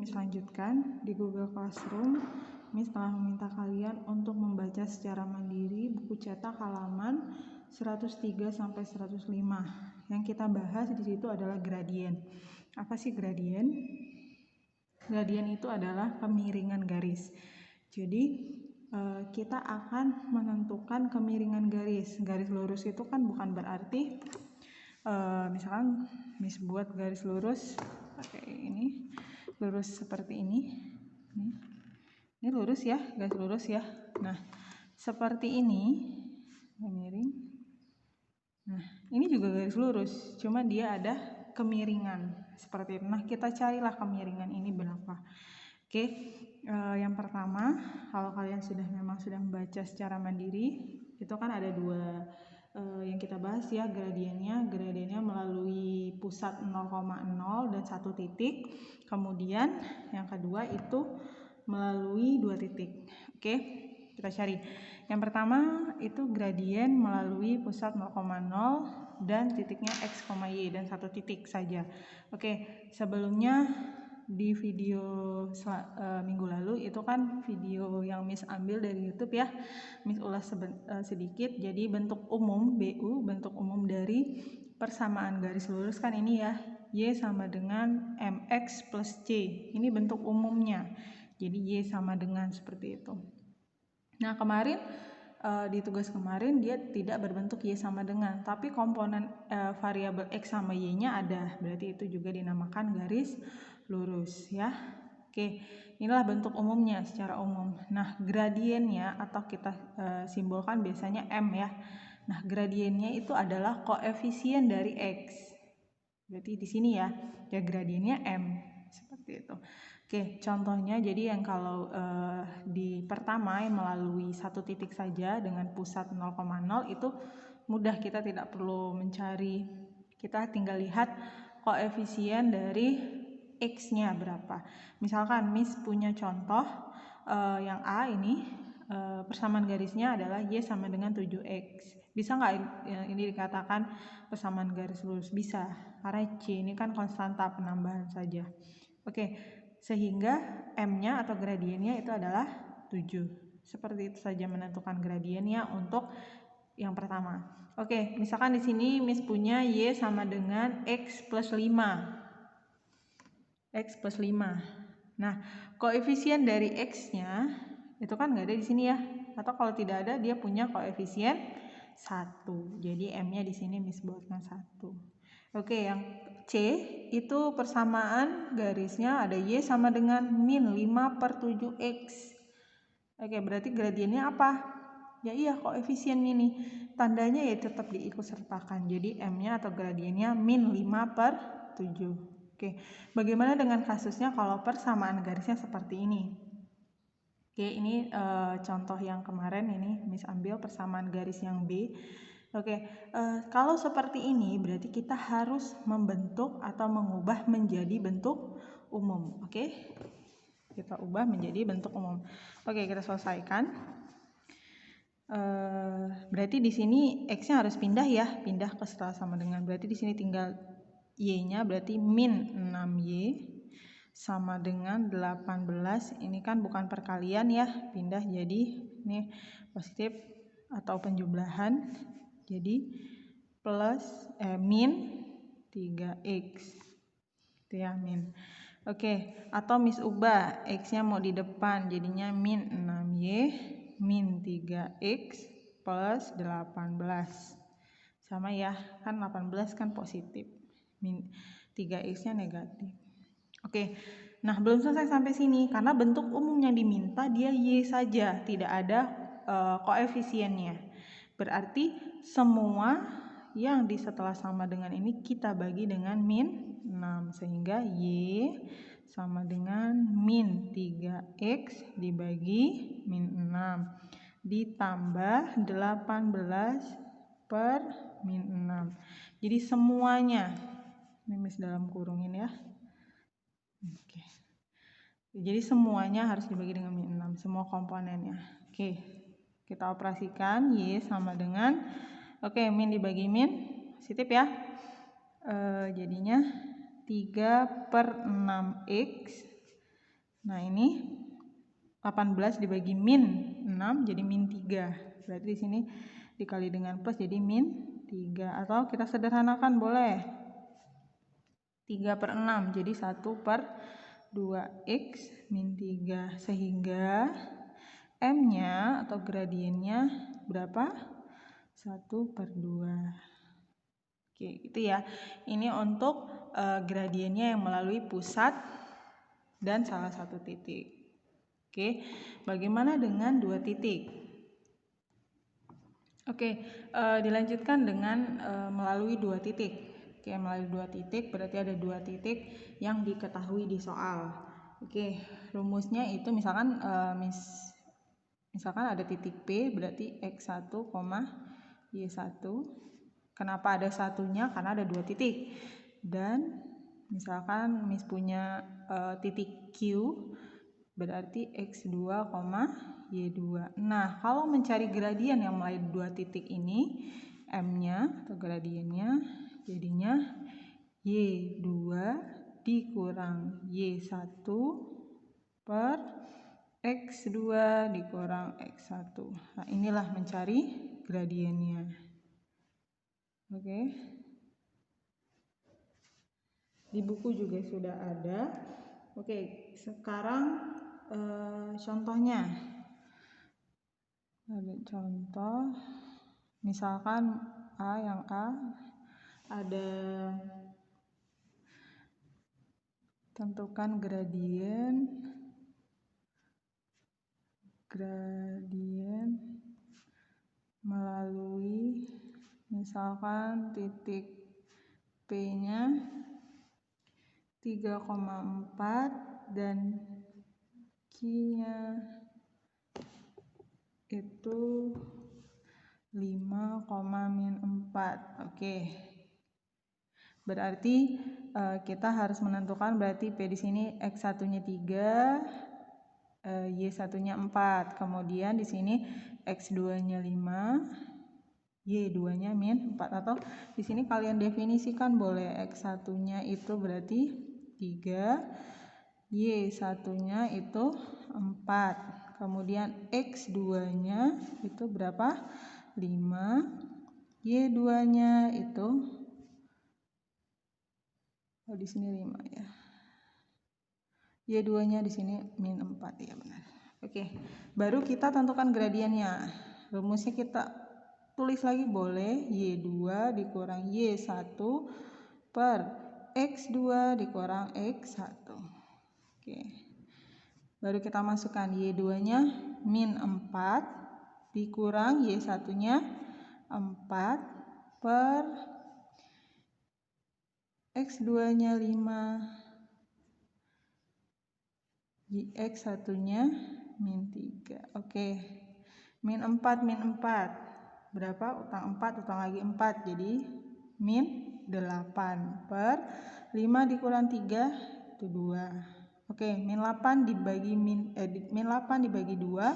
Miss lanjutkan. Di Google Classroom, Miss telah meminta kalian untuk membaca secara mandiri buku cetak halaman 103 sampai 105. Yang kita bahas di situ adalah gradien. Apa sih gradien? Gradien itu adalah kemiringan garis. Jadi kita akan menentukan kemiringan garis. Garis lurus itu kan bukan berarti misalkan Miss buat garis lurus pakai ini, lurus seperti ini. Ini lurus ya, garis lurus ya. Nah, seperti ini miring. Nah, ini juga garis lurus, cuma dia ada kemiringan seperti itu. Nah, kita carilah kemiringan ini berapa. Oke, yang pertama, kalau kalian memang sudah membaca secara mandiri, itu kan ada dua yang kita bahas ya, gradiennya melalui pusat 0,0 dan 1 titik. Kemudian yang kedua itu melalui 2 titik. Oke, kita cari. Yang pertama itu gradien melalui pusat 0,0 dan titiknya x, y dan 1 titik saja. Oke, sebelumnya di video minggu lalu itu kan video yang Miss ambil dari YouTube ya. Miss ulas sedikit. Jadi bentuk umum BU, bentuk umum dari persamaan garis lurus kan ini ya. Y sama dengan MX plus C. Ini bentuk umumnya. Jadi Y sama dengan seperti itu. Nah, kemarin di tugas kemarin dia tidak berbentuk Y sama dengan, tapi komponen variabel X sama Y-nya ada. Berarti itu juga dinamakan garis lurus ya. Oke, inilah bentuk umumnya secara umum. Nah, gradiennya atau kita simbolkan biasanya M ya. Nah, gradiennya itu adalah koefisien dari X. Berarti di sini ya gradiennya M seperti itu. Oke, contohnya jadi yang kalau di pertama yang melalui 1 titik saja dengan pusat 0,0 itu mudah, kita tidak perlu mencari. Kita tinggal lihat koefisien dari X-nya berapa. Misalkan Miss punya contoh yang A ini persamaan garisnya adalah Y sama dengan 7X. Bisa nggak ini dikatakan persamaan garis lurus? Bisa, karena C ini kan konstanta penambahan saja. Oke, sehingga M-nya atau gradiennya itu adalah 7. Seperti itu saja menentukan gradiennya untuk yang pertama. Oke, misalkan di sini Miss punya Y sama dengan X plus 5. X plus 5. Nah, koefisien dari X-nya itu kan nggak ada di sini ya. Atau kalau tidak ada, dia punya koefisien 1. Jadi M-nya di sini Miss buatkan 1. Oke, yang C itu persamaan garisnya ada Y sama dengan min 5 per 7X. Oke, berarti gradiennya apa? Ya iya, koefisien ini. Tandanya ya tetap diikut sertakan. Jadi M-nya atau gradiennya min 5 per 7. Oke, bagaimana dengan kasusnya kalau persamaan garisnya seperti ini? Oke, ini contoh yang kemarin ini Miss ambil persamaan garis yang B. Oke, kalau seperti ini berarti kita harus membentuk atau mengubah menjadi bentuk umum. Oke, kita ubah menjadi bentuk umum. Oke, kita selesaikan. Berarti di sini X-nya harus pindah ya, pindah ke setelah sama dengan. Berarti di sini tinggal Y-nya berarti min 6Y sama dengan 18. Ini kan bukan perkalian ya, pindah jadi ini positif atau penjumlahan. Jadi plus min 3X. Itu ya min. Oke, atau Miss ubah X-nya mau di depan jadinya min 6Y min 3X plus 18. Sama ya, kan 18 kan positif. Min 3X-nya negatif. Oke, nah belum selesai sampai sini karena bentuk umum yang diminta dia Y saja, tidak ada koefisiennya. Berarti semua yang di setelah sama dengan ini kita bagi dengan min 6 sehingga Y sama dengan min 3X dibagi min 6 ditambah 18 per min 6. Jadi semuanya ini Miss dalam kurungin ya. Oke. Jadi semuanya harus dibagi dengan min 6, semua komponennya. Oke. Kita operasikan Y sama dengan min dibagi min positif ya. Jadinya 3 per 6X Nah, ini 18 dibagi min 6 jadi min 3. Berarti di sini dikali dengan plus jadi min 3. Atau kita sederhanakan boleh. 3/6 jadi 1/2x min 3. Sehingga M-nya atau gradiennya berapa? 1/2. Oke, gitu ya. Ini untuk gradiennya yang melalui pusat dan salah satu titik. Oke, bagaimana dengan 2 titik? Oke, dilanjutkan dengan melalui 2 titik. Oke, melalui 2 titik berarti ada 2 titik yang diketahui di soal. Oke, rumusnya itu misalkan misalkan ada titik P berarti x1, y1. Kenapa ada satunya? Karena ada 2 titik. Dan misalkan Miss punya titik Q berarti x2, y2. Nah, kalau mencari gradien yang melalui 2 titik ini, M-nya atau gradiennya jadinya y2 dikurang y1 per x2 dikurang x1. Nah, inilah mencari gradiennya. Oke. Di buku juga sudah ada. Oke, sekarang contohnya. Ada contoh. Misalkan yang A ada tentukan gradien melalui misalkan titik P-nya 3,4 dan Q-nya itu 5,-4. Oke. Berarti kita harus menentukan berarti P di sini X1-nya 3, Y1-nya 4. Kemudian di sini X2-nya 5, Y2-nya -4, atau di sini kalian definisikan boleh X1-nya itu berarti 3, Y1-nya itu 4. Kemudian X2-nya itu berapa? 5. Y2-nya itu di sini 5 ya. Y2-nya di sini -4 ya, benar. Oke. Baru kita tentukan gradiennya. Rumusnya kita tulis lagi boleh, Y2 dikurang Y1 per X2 dikurang X1. Oke. Baru kita masukkan Y2-nya -4 dikurang Y1-nya 4 per X2-nya 5, X1-nya -3. Oke. -4. Berapa? Utang 4, utang lagi 4. Jadi -8 per 5 dikurang 3 itu 2. Oke, -8 dibagi -8 dibagi 2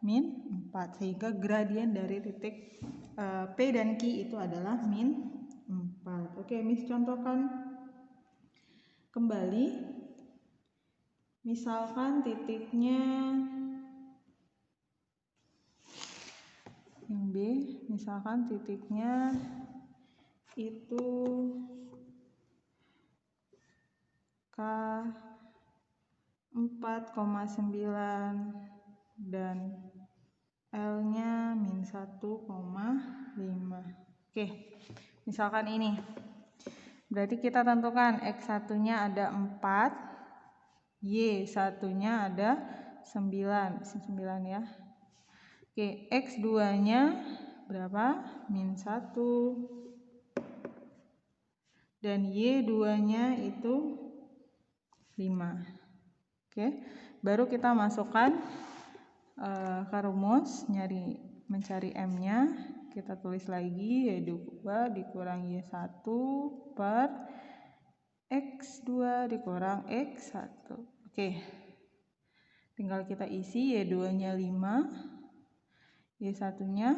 -4. Sehingga gradien dari titik P dan Q itu adalah -4. Oke, Miss contohkan kembali. Misalkan titiknya yang B, misalkan titiknya itu K4,9 dan L-nya -1,5. Oke, misalkan ini. Berarti kita tentukan X1-nya ada 4, Y1-nya ada 9 ya. Oke, X2-nya berapa? -1. Dan Y2-nya itu 5. Oke, baru kita masukkan ke rumus mencari M-nya. Kita tulis lagi Y2 dikurang Y1 per X2 dikurang X1. Oke. Tinggal kita isi Y2-nya 5, Y1-nya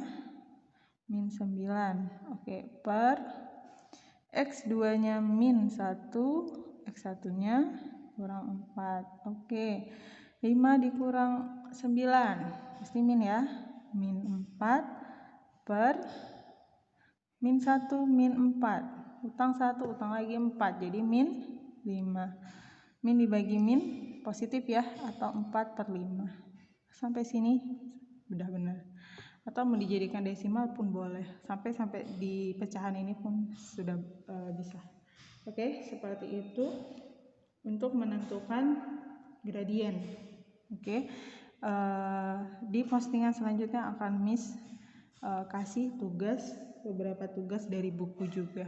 -9. Oke, per X2-nya -1, X1-nya kurang 4. Oke, 5 dikurang 9 pasti min ya, min 4 per min 1 min 4, utang 1 utang lagi 4, jadi min 5. Min dibagi min positif ya, atau 4 per 5. Sampai sini udah benar, atau mau dijadikan desimal pun boleh, sampai di pecahan ini pun sudah bisa. Oke, seperti itu untuk menentukan gradien. Oke, di postingan selanjutnya akan Miss kasih beberapa tugas dari buku juga.